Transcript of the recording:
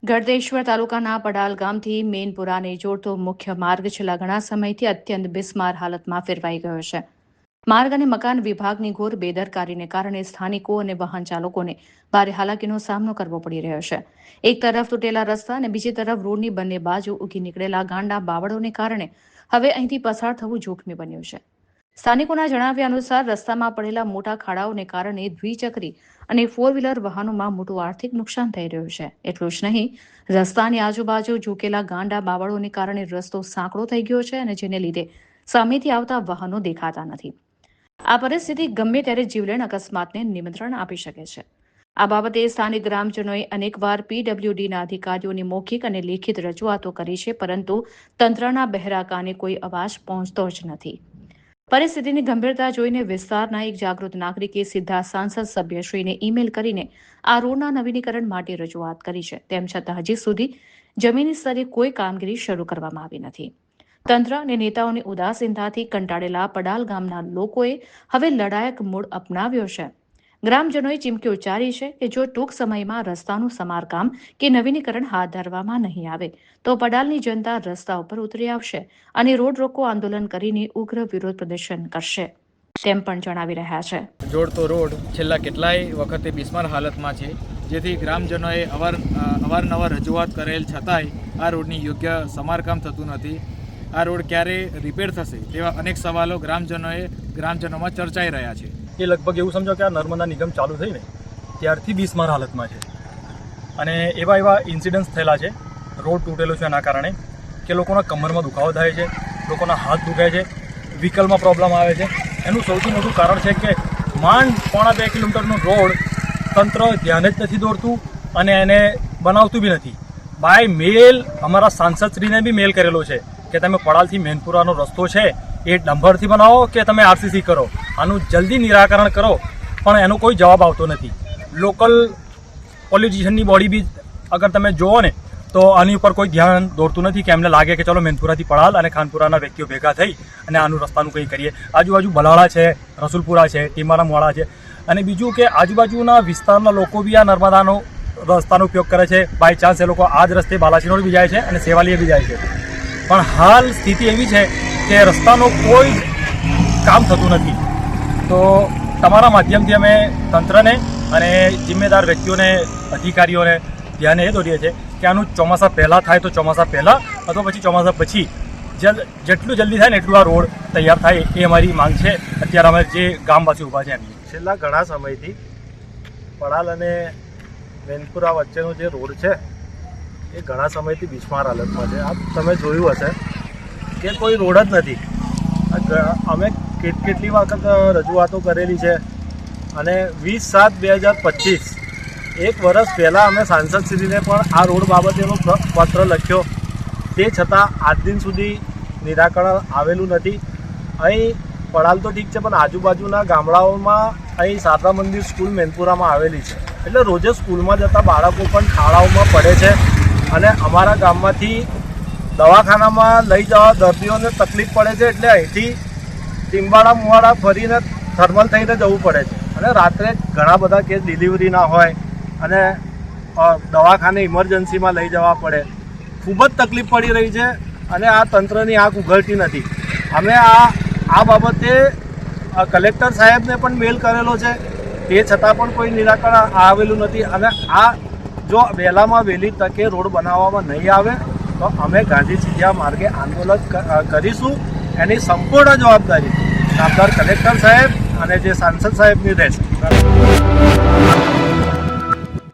ગળતેશ્વર તાલુકાના પડાલ ગામથી મેનપુરાને જોડતો મુખ્ય માર્ગ છેલ્લા ઘણા સમયથી અત્યંત બિસ્માર હાલતમાં ફેરવાઈ ગયો છે. માર્ગ અને મકાન વિભાગની ઘોર બેદરકારીને કારણે સ્થાનિકો અને વાહન ચાલકોને ભારે હાલાકીનો સામનો કરવો પડી રહ્યો છે. એક તરફ તૂટેલા રસ્તા અને બીજી તરફ રોડની બંને બાજુ ઉગી નીકળેલા ગાંડા બાવળોને કારણે હવે અહીંથી પસાર થવું જોખમી બન્યું છે. સ્થાનિકોના જણાવ્યા અનુસાર રસ્તામાં પડેલા મોટા ખાડાઓને કારણે દ્વિચક્રી અને ફોર વ્હીલર વાહનોમાં મોટું આર્થિક નુકસાન થઈ રહ્યું છે. એટલું જ નહીં, રસ્તાની આજુબાજુ ઝૂકેલા ગાંડા બાવળોને કારણે રસ્તો સાંકડો થઈ ગયો છે અને જેને લીધે સામેથી આવતા વાહનો દેખાતા નથી. આ પરિસ્થિતિ ગમે ત્યારે જીવલેણ અકસ્માતને નિમંત્રણ આપી શકે છે. આ બાબતે સ્થાનિક ગ્રામજનોએ અનેકવાર પીડબ્લ્યુડીના અધિકારીઓની મૌખિક અને લેખિત રજૂઆતો કરી છે, પરંતુ તંત્રના બહેરા કાને કોઈ અવાજ પહોંચતો જ નથી. પરિસ્થિતિની ગંભીરતા જોઈને વિસ્તારના એક જાગૃત નાગરિકે સીધા સાંસદ સભ્યશ્રીને ઈમેલ કરીને આ રોડના નવીનીકરણ માટે રજૂઆત કરી છે. તેમ છતાં હજી સુધી જમીની સ્તરે કોઈ કામગીરી શરૂ કરવામાં આવી નથી. તંત્ર અને નેતાઓની ઉદાસીનતાથી કંટાળેલા પડાલ ગામના લોકોએ હવે લડાયક મૂડ અપનાવ્યો છે. ગ્રામજનોએ ચીમકી ઉચ્ચારી છે કે જો ટૂંક સમયમાં રસ્તાનું સમારકામ કે નવીનીકરણ હાથ ધરવામાં નહીં આવે તો પડાલની જનતા રસ્તા ઉપર ઉતરી આવશે અને રોડ રોકો આંદોલન કરીને ઉગ્ર વિરોધ પ્રદર્શન કરશે તેમ પણ જણાવી રહ્યા છે. જોડતો રોડ છેલ્લા કેટલાય વખતે બિસ્માર હાલતમાં છે, જેથી ગ્રામજનોએ અવારનવાર રજૂઆત કરેલ છતાંય આ રોડની યોગ્ય સમારકામ થતું નથી. આ રોડ ક્યારે રિપેર થશે તેવા અનેક સવાલો ગ્રામજનોમાં ચર્ચાઈ રહ્યા છે. એ લગભગ એવું સમજો કે આ નર્મદા નિગમ ચાલુ થઈને ત્યારથી બિસ્માર હાલતમાં છે અને એવા ઇન્સિડન્ટ્સ થયેલા છે. રોડ તૂટેલો છે એના કારણે કે લોકોના કમરમાં દુખાવો થાય છે, લોકોના હાથ દુખાય છે, વ્હીકલમાં પ્રોબ્લેમ આવે છે. એનું સૌથી મોટું કારણ છે કે માંડ 2.5 કિલોમીટરનો રોડ તંત્ર ધ્યાન જ નથી દોરતું અને એને બનાવતું બી નથી. બાય મેલ અમારા સાંસદશ્રીને બી મેલ કરેલો છે કે તમે પડાલથી મેનપુરાનો રસ્તો છે એ ડમ્ભરથી બનાવો કે તમે આરસીસી કરો, આનું જલ્દી નિરાકરણ કરો, પણ એનો કોઈ જવાબ આવતો નથી. લોકલ પોલિટિશિયનની બોડી બી અગર તમે જુઓ ને તો આની ઉપર કોઈ ધ્યાન દોરતું નથી કે એમને લાગે કે ચલો મેનપુરાથી પડાલ અને ખાનપુરાના વ્યક્તિઓ ભેગા થઈ અને આનું રસ્તાનું કંઈ કરીએ. આજુબાજુ બલાળા છે, રસુલપુરા છે, ટીમારામવાળા છે અને બીજું કે આજુબાજુના વિસ્તારના લોકો બી આ નર્મદાનો રસ્તાનો ઉપયોગ કરે છે. બાય ચાન્સ એ લોકો આ જ રસ્તે બાલાસિનોર બી જાય છે અને સેવાલીએ બી જાય છે. પણ હાલ સ્થિતિ એવી છે કે રસ્તાનો કોઈ કામ થતું નથી. તો તમારા માધ્યમથી અમે તંત્રને અને જિમ્મેદાર વ્યક્તિઓને, અધિકારીઓને ધ્યાને એ દોરીએ છીએ કે આનું ચોમાસા પહેલાં થાય તો ચોમાસા પહેલાં અથવા પછી ચોમાસા પછી જેટલું જલ્દી થાય ને એટલું આ રોડ તૈયાર થાય એ અમારી માંગ છે. અત્યારે અમે જે ગામવાસી ઊભા છે એમની છેલ્લા ઘણા સમયથી પડાલ અને મેનપુરા વચ્ચેનો જે રોડ છે એ ઘણા સમયથી બિસ્માર હાલતમાં છે. આપ તમે જોયું હશે કે કોઈ રોડ જ નથી. અમે કેટલી વખત રજૂઆતો કરેલી છે અને 20/7/2025 એક વર્ષ પહેલાં અમે સાંસદશ્રીને પણ આ રોડ બાબતેનો પત્ર લખ્યો. તે છતાં આજ દિન સુધી નિરાકરણ આવેલું નથી. અહીં પડાલ તો ઠીક છે, પણ આજુબાજુના ગામડાઓમાં અહીં શારદા મંદિર સ્કૂલ મેનપુરામાં આવેલી છે, એટલે રોજે સ્કૂલમાં જતા બાળકો પણ ખાડાઓમાં પડે છે અને અમારા ગામમાંથી દવાખાનામાં લઈ જવા દર્દીઓને તકલીફ પડે છે. એટલે અહીંથી ટીમ્બાડા મુવાડા ફરીને થર્મલ થઈને જવું પડે છે અને રાત્રે ઘણા બધા કેસ ડિલિવરીના હોય અને દવાખાને ઇમરજન્સીમાં લઈ જવા પડે. ખૂબ જ તકલીફ પડી રહી છે અને આ તંત્રની આંખ ઉઘડતી નથી. અમે આ બાબતે કલેક્ટર સાહેબને પણ મેલ કરેલો છે, તે છતાં પણ કોઈ નિરાકરણ આવેલું નથી. અને આ જો વહેલામાં વહેલી તકે રોડ બનાવવામાં નહીં આવે તો અમે ગાંધી ચીડિયા માર્ગે આંદોલન કરીશું. એની સંપૂર્ણ જવાબદારી નામદાર કલેક્ટર સાહેબ અને જે સાંસદ સાહેબની રહેશે.